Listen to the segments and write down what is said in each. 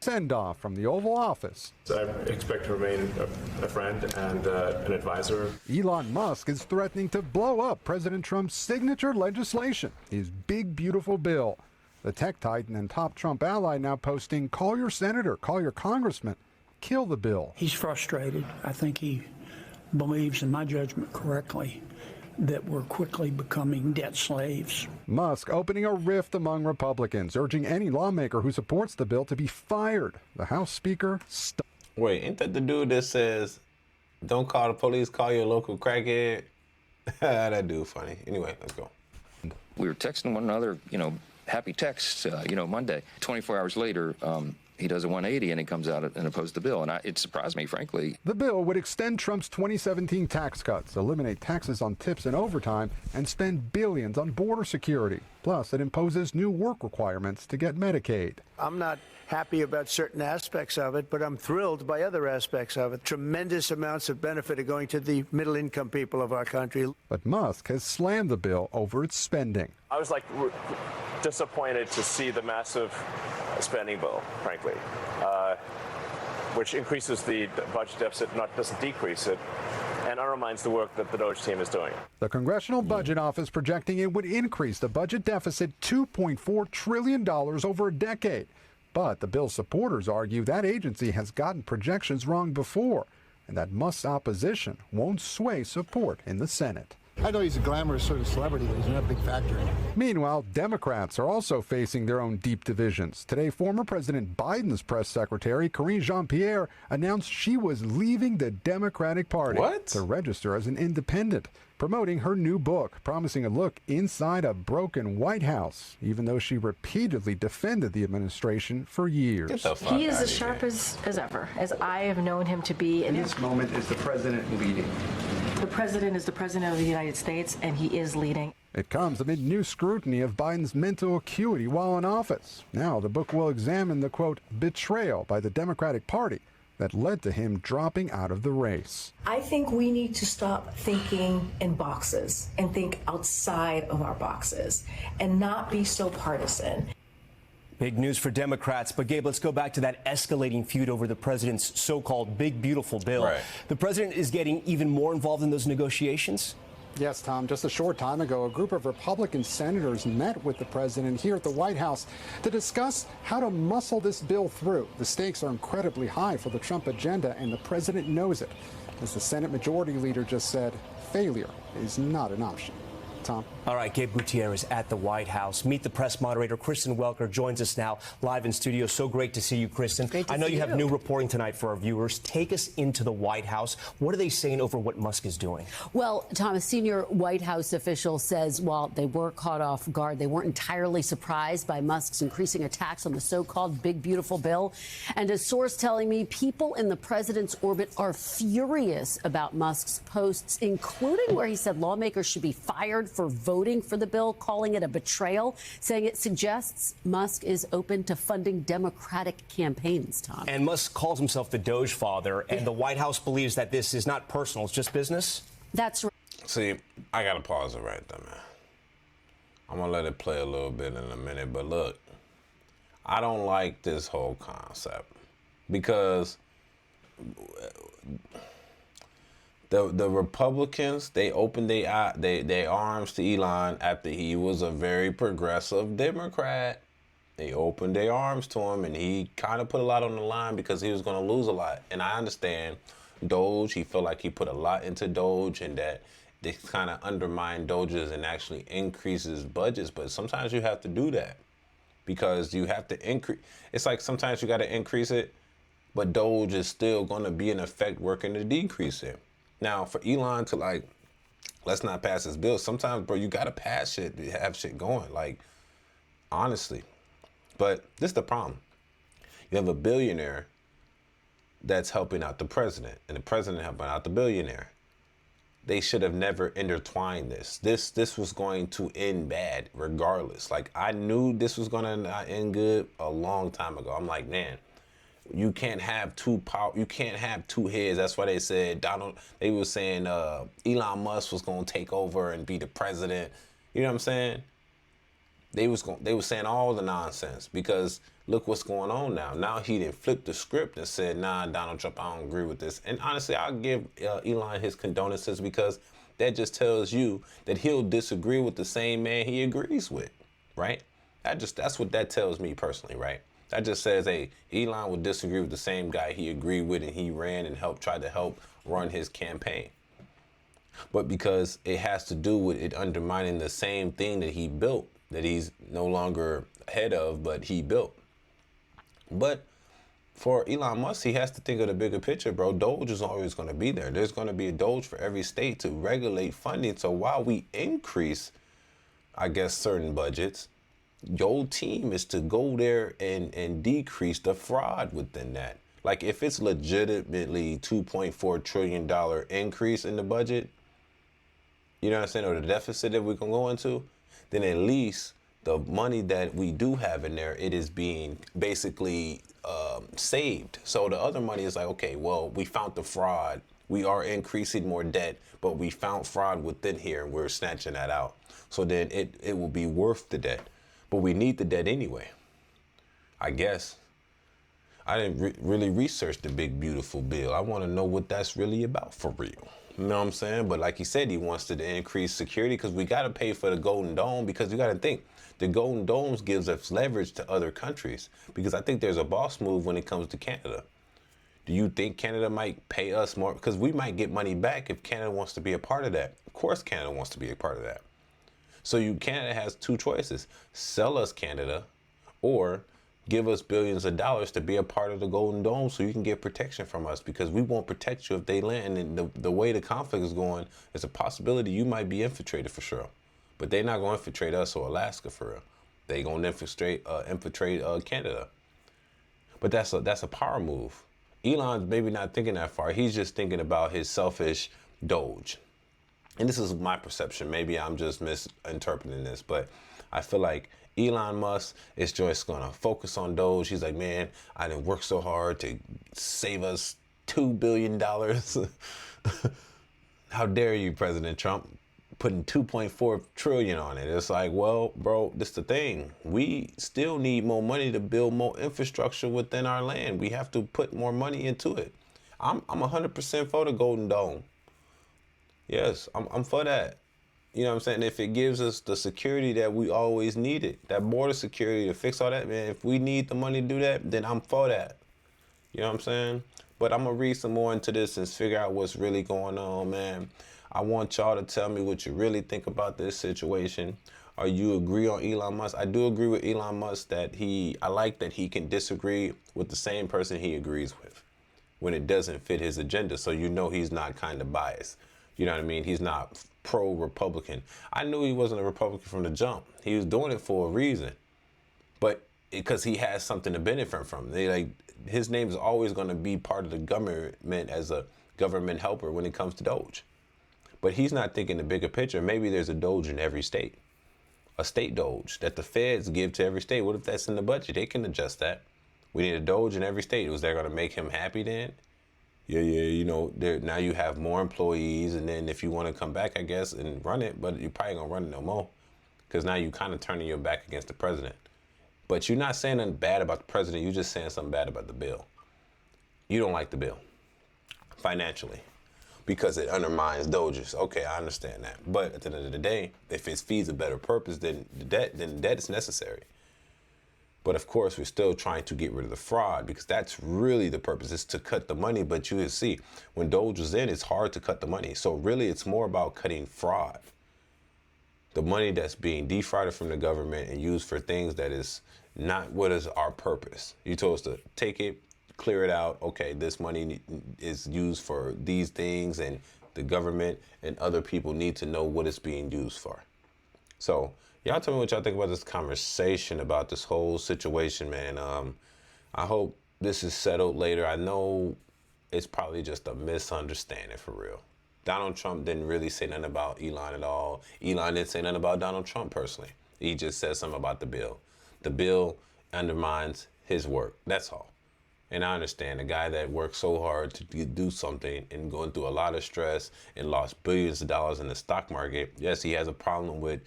Send-off from the Oval Office. I expect to remain a friend and an advisor. Elon Musk is threatening to blow up President Trump's signature legislation, his big, beautiful bill. The tech titan and top Trump ally now posting, "Call your senator, call your congressman, kill the bill." He's frustrated. I think he believes, in my judgment correctly, that we're quickly becoming debt slaves. Musk opening a rift among Republicans, urging any lawmaker who supports the bill to be fired. The House Speaker Wait, ain't that the dude that says, "Don't call the police, call your local crackhead"? That dude funny. Anyway, let's go. We were texting one another, happy texts, Monday. 24 hours later, he does a 180 and he comes out and opposes the bill. And it surprised me, frankly. The bill would extend Trump's 2017 tax cuts, eliminate taxes on tips and overtime, and spend billions on border security. Plus, it imposes new work requirements to get Medicaid. I'm not happy about certain aspects of it, but I'm thrilled by other aspects of it. Tremendous amounts of benefit are going to the middle-income people of our country. But Musk has slammed the bill over its spending. I was disappointed to see the massive spending bill, frankly, which increases the budget deficit, doesn't decrease it, and undermines the work that the Doge team is doing. The Congressional Budget Office projecting it would increase the budget deficit $2.4 trillion over a decade. But the bill's supporters argue that agency has gotten projections wrong before, and that Musk's opposition won't sway support in the Senate. I know he's a glamorous sort of celebrity, but he's not a big factor in it. Meanwhile, Democrats are also facing their own deep divisions. Today, former President Biden's press secretary, Karine Jean-Pierre, announced she was leaving the Democratic Party to register as an independent, promoting her new book, promising a look inside a broken White House, even though she repeatedly defended the administration for years. He is as sharp as ever, as I have known him to be. In this moment, is the president leading? The president is the president of the United States, and he is leading. It comes amid new scrutiny of Biden's mental acuity while in office. Now, the book will examine the, quote, betrayal by the Democratic Party that led to him dropping out of the race. I think we need to stop thinking in boxes and think outside of our boxes and not be so partisan. Big news for Democrats. But, Gabe, let's go back to that escalating feud over the president's so-called big, beautiful bill. Right. The president is getting even more involved in those negotiations? Yes, Tom. Just a short time ago, a group of Republican senators met with the president here at the White House to discuss how to muscle this bill through. The stakes are incredibly high for the Trump agenda, and the president knows it. As the Senate Majority Leader just said, failure is not an option. Tom. All right, Gabe Gutierrez at the White House. Meet the press moderator. Kristen Welker joins us now live in studio. So great to see you, Kristen. I know you have new reporting tonight for our viewers. Take us into the White House. What are they saying over what Musk is doing? Well, Tom, a senior White House official says while they were caught off guard, they weren't entirely surprised by Musk's increasing attacks on the so-called big, beautiful bill. And a source telling me people in the president's orbit are furious about Musk's posts, including where he said lawmakers should be fired for voting for the bill, calling it a betrayal, saying it suggests Musk is open to funding Democratic campaigns, Tom. And Musk calls himself the Doge father, and the White House believes that this is not personal, it's just business? That's right. See, I got to pause it right there, man. I'm going to let it play a little bit in a minute, but look, I don't like this whole concept because the Republicans, they opened their arms to Elon after he was a very progressive Democrat. They opened their arms to him, and he kind of put a lot on the line because he was going to lose a lot. And I understand Doge. He felt like he put a lot into Doge and that they kind of undermine Doges and actually increases budgets. But sometimes you have to do that because you have to increase. It's like sometimes you got to increase it, but Doge is still going to be in effect working to decrease it. Now, for Elon to let's not pass this bill. Sometimes, bro, you got to pass shit to have shit going, honestly. But this is the problem. You have a billionaire that's helping out the president, and the president helping out the billionaire. They should have never intertwined this. This was going to end bad regardless. I knew this was going to not end good a long time ago. I'm like, man, you can't have you can't have two heads. That's why they said they were saying Elon Musk was going to take over and be the president. You know what I'm saying? they were saying all the nonsense because look what's going on now. Now he didn't flip the script and said, nah, Donald Trump, I don't agree with this. And honestly, I'll give Elon his condolences because that just tells you that he'll disagree with the same man he agrees with, right? That's what that tells me personally, right? That just says, hey, Elon would disagree with the same guy he agreed with and he ran and tried to help run his campaign. But because it has to do with it undermining the same thing that he built, that he's no longer head of, but he built. But for Elon Musk, he has to think of the bigger picture, bro. Doge is always going to be there. There's going to be a Doge for every state to regulate funding. So while we increase, I guess, certain budgets, your team is to go there and decrease the fraud within that. Like if it's legitimately $2.4 trillion increase in the budget, you know what I'm saying, or the deficit that we're going to go into, then at least the money that we do have in there, it is being basically saved. So the other money is like, okay, well, we found the fraud. We are increasing more debt, but we found fraud within here and we're snatching that out. So then it will be worth the debt. But we need the debt anyway, I guess. I didn't really research the big, beautiful bill. I want to know what that's really about for real. You know what I'm saying? But like he said, he wants to increase security because we got to pay for the Golden Dome because you got to think the Golden Dome gives us leverage to other countries because I think there's a boss move when it comes to Canada. Do you think Canada might pay us more? Because we might get money back if Canada wants to be a part of that. Of course, Canada wants to be a part of that. So Canada has two choices. Sell us Canada or give us billions of dollars to be a part of the Golden Dome so you can get protection from us because we won't protect you if they land. And the way the conflict is going, there's a possibility you might be infiltrated for sure. But they're not going to infiltrate us or Alaska for real. They're going to infiltrate Canada. But that's a power move. Elon's maybe not thinking that far. He's just thinking about his selfish Doge. And this is my perception. Maybe I'm just misinterpreting this, but I feel like Elon Musk is just going to focus on Doge. He's like, man, I didn't work so hard to save us $2 billion. How dare you, President Trump, putting 2.4 trillion on it. It's like, well, bro, this is the thing. We still need more money to build more infrastructure within our land. We have to put more money into it. I'm 100% for the Golden Dome. Yes, I'm for that. You know what I'm saying? If it gives us the security that we always needed, that border security to fix all that, man, if we need the money to do that, then I'm for that. You know what I'm saying? But I'm going to read some more into this and figure out what's really going on, man. I want y'all to tell me what you really think about this situation. Or you agree on Elon Musk? I do agree with Elon Musk that I like that he can disagree with the same person he agrees with when it doesn't fit his agenda. So you know he's not kind of biased. You know what I mean? He's not pro-Republican. I knew he wasn't a Republican from the jump. He was doing it for a reason. But because he has something to benefit from. His name is always going to be part of the government as a government helper when it comes to Doge. But he's not thinking the bigger picture. Maybe there's a Doge in every state. A state Doge that the feds give to every state. What if that's in the budget? They can adjust that. We need a Doge in every state. Was that going to make him happy then? Yeah, you know, now you have more employees, and then if you want to come back, I guess, and run it, but you're probably going to run it no more because now you're kind of turning your back against the president. But you're not saying nothing bad about the president. You're just saying something bad about the bill. You don't like the bill financially because it undermines Doges. Okay, I understand that. But at the end of the day, if it feeds a better purpose, then the debt is necessary. But of course, we're still trying to get rid of the fraud because that's really the purpose, is to cut the money. But you will see, when Doge was in, it's hard to cut the money. So really, it's more about cutting fraud. The money that's being defrauded from the government and used for things that is not what is our purpose. You told us to take it, clear it out. Okay, this money is used for these things, and the government and other people need to know what it's being used for. So y'all tell me what y'all think about this conversation, about this whole situation, man. I hope this is settled later. I know it's probably just a misunderstanding for real. Donald Trump didn't really say nothing about Elon at all. Elon didn't say nothing about Donald Trump personally. He just said something about the bill. The bill undermines his work. That's all. And I understand a guy that worked so hard to do something and going through a lot of stress and lost billions of dollars in the stock market. Yes, he has a problem with,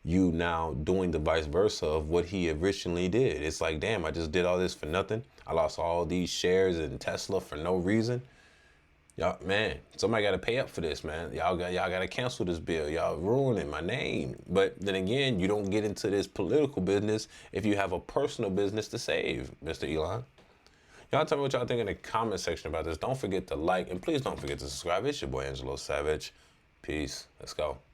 you now doing the vice versa of what he originally did. It's like, damn, I just did all this for nothing. I lost all these shares in Tesla for no reason. Y'all, man, somebody got to pay up for this, man. Y'all got to cancel this bill. Y'all ruining my name. But then again, you don't get into this political business if you have a personal business to save, Mr. Elon. Y'all tell me what y'all think in the comment section about this. Don't forget to like, and please don't forget to subscribe. It's your boy, Angelo Savage. Peace. Let's go.